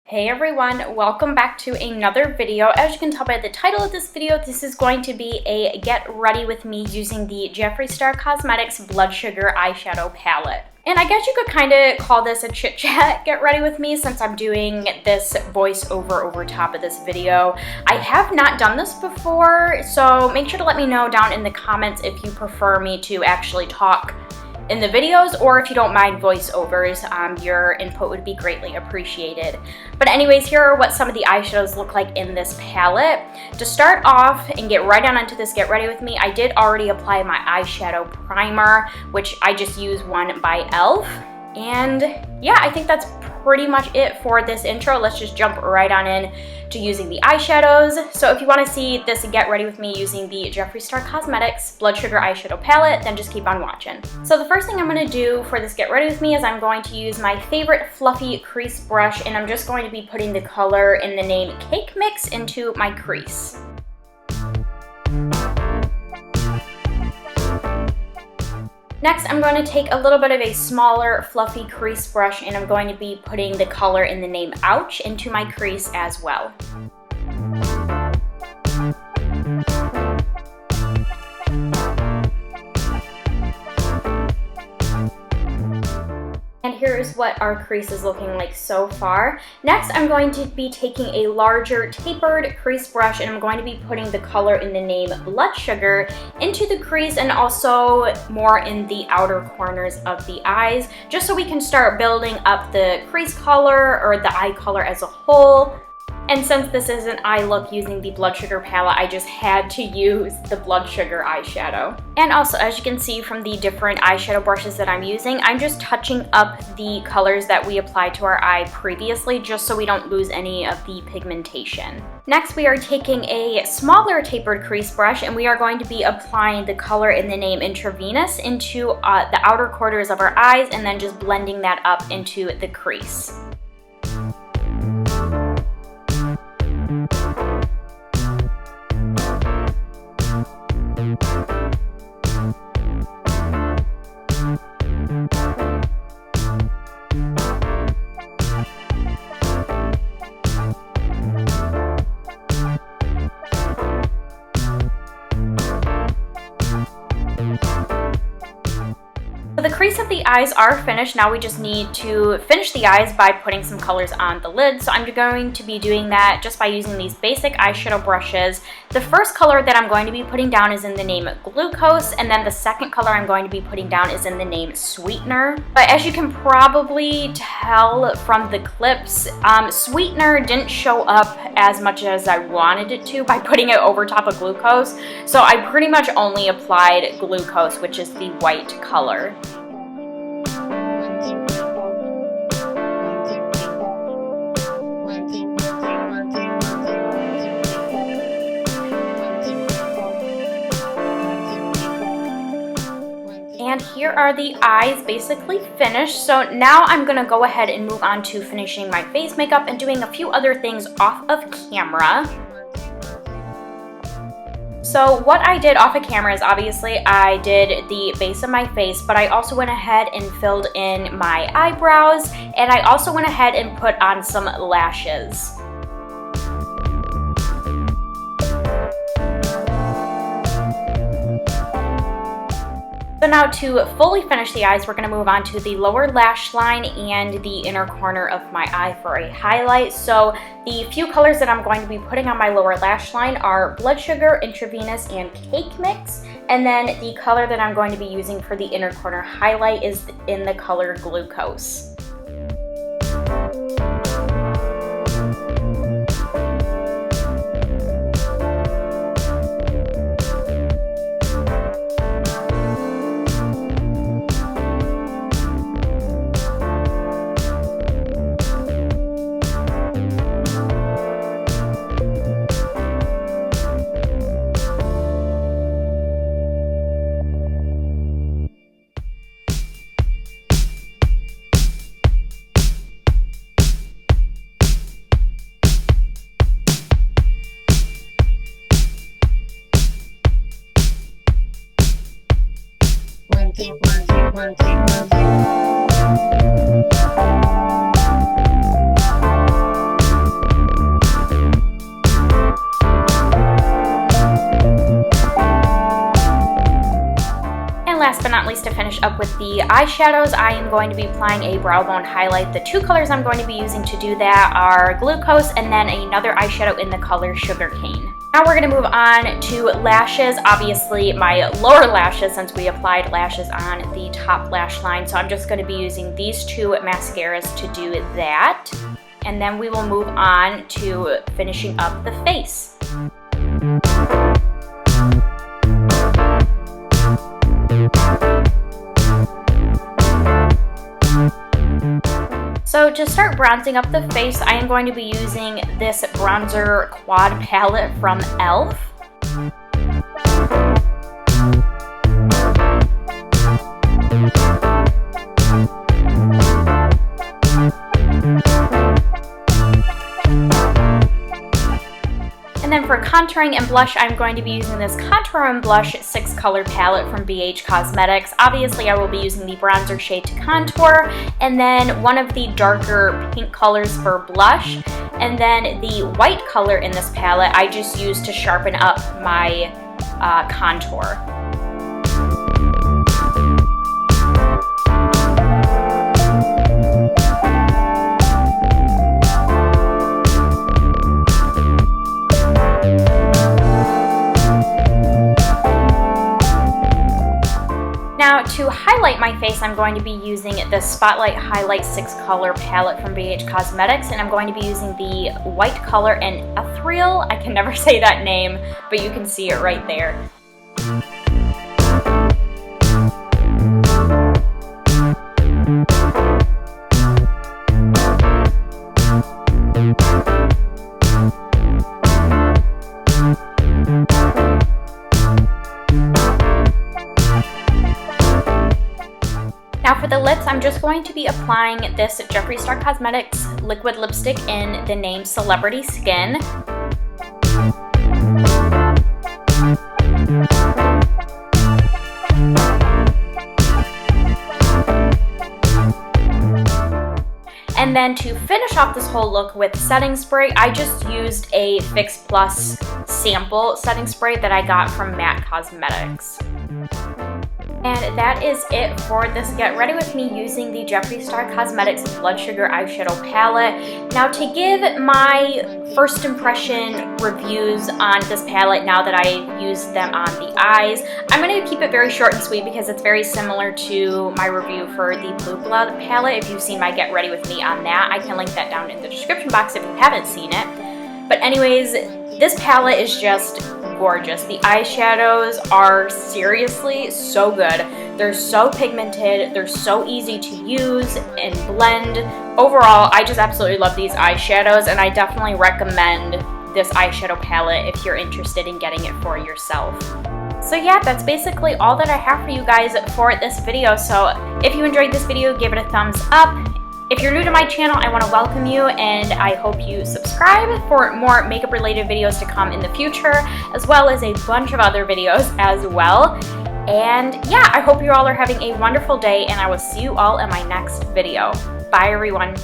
Hey everyone, welcome back to another video. As you can tell by the title of this video, this is going to be a get ready with me using the Jeffree Star Cosmetics Blood Sugar Eyeshadow Palette. And I guess you could kind of call this a chit-chat get ready with me since I'm doing this voiceover over top of this video. I have not done this before, so make sure to let me know down in the comments if you prefer me to actually talk in the videos, or if you don't mind voiceovers. Your input would be greatly appreciated. But anyways, here are what some of the eyeshadows look like in this palette. To start off and get right on into this get ready with me, I did already apply my eyeshadow primer, which I just use one by e.l.f. And yeah, I think that's pretty much it for this intro. Let's just jump right on in to using the eyeshadows. So if you want to see this get ready with me using the Jeffree Star Cosmetics Blood Sugar Eyeshadow Palette, then just keep on watching. So the first thing I'm going to do for this get ready with me is I'm going to use my favorite fluffy crease brush, and I'm just going to be putting the color in the name Cake Mix into my crease. Next, I'm going to take a little bit of a smaller fluffy crease brush, and I'm going to be putting the color in the name Ouch into my crease as well. And here's what our crease is looking like so far. Next, I'm going to be taking a larger tapered crease brush, and I'm going to be putting the color in the name Blood Sugar into the crease and also more in the outer corners of the eyes, just so we can start building up the crease color or the eye color as a whole. And since this is an eye look using the Blood Sugar palette, I just had to use the Blood Sugar eyeshadow. And also, as you can see from the different eyeshadow brushes that I'm using, I'm just touching up the colors that we applied to our eye previously, just so we don't lose any of the pigmentation. Next, we are taking a smaller tapered crease brush, and we are going to be applying the color in the name Intravenous into the outer corners of our eyes, and then just blending that up into the crease. The crease of the eyes are finished. Now we just need to finish the eyes by putting some colors on the lid. So I'm going to be doing that just by using these basic eyeshadow brushes. The first color that I'm going to be putting down is in the name Glucose, and then the second color I'm going to be putting down is in the name Sweetener. But as you can probably tell from the clips, Sweetener didn't show up as much as I wanted it to by putting it over top of Glucose. So I pretty much only applied Glucose, which is the white color. And here are the eyes basically finished. So now I'm going to go ahead and move on to finishing my face makeup and doing a few other things off of camera. So what I did off of camera is obviously I did the base of my face, but I also went ahead and filled in my eyebrows, and I also went ahead and put on some lashes. So now to fully finish the eyes, we're going to move on to the lower lash line and the inner corner of my eye for a highlight. So the few colors that I'm going to be putting on my lower lash line are Blood Sugar, Intravenous, and Cake Mix. And then the color that I'm going to be using for the inner corner highlight is in the color Glucose. up with the eyeshadows, I am going to be applying a brow bone highlight. The two colors I'm going to be using to do that are Glucose and then another eyeshadow in the color Sugarcane. Now we're going to move on to lashes. Obviously my lower lashes, since we applied lashes on the top lash line. So I'm just going to be using these two mascaras to do that. And then we will move on to finishing up the face. So to start bronzing up the face, I am going to be using this bronzer quad palette from e.l.f. And then for contouring and blush, I'm going to be using this Contour and Blush 6-color palette from BH Cosmetics. Obviously, I will be using the bronzer shade to contour, and then one of the darker pink colors for blush, and then the white color in this palette I just used to sharpen up my contour. Now to highlight my face, I'm going to be using the Spotlight Highlight 6-color palette from BH Cosmetics, and I'm going to be using the white color in Ethereal. I can never say that name, but you can see it right there. Now for the lips, I'm just going to be applying this Jeffree Star Cosmetics liquid lipstick in the name Celebrity Skin. And then to finish off this whole look with setting spray, I just used a Fix Plus sample setting spray that I got from MAC Cosmetics. And that is it for this Get Ready With Me using the Jeffree Star Cosmetics Blood Sugar Eyeshadow Palette. Now to give my first impression reviews on this palette now that I used them on the eyes, I'm going to keep it very short and sweet because it's very similar to my review for the Blue Blood palette. If you've seen my Get Ready With Me on that, I can link that down in the description box if you haven't seen it. But anyways, this palette is just gorgeous. The eyeshadows are seriously so good. They're so pigmented, they're so easy to use and blend. Overall, I just absolutely love these eyeshadows, and I definitely recommend this eyeshadow palette if you're interested in getting it for yourself. So yeah, that's basically all that I have for you guys for this video. So if you enjoyed this video, give it a thumbs up. If you're new to my channel, I want to welcome you, and I hope you subscribe for more makeup related videos to come in the future, as well as a bunch of other videos as well. And yeah, I hope you all are having a wonderful day, and I will see you all in my next video. Bye everyone.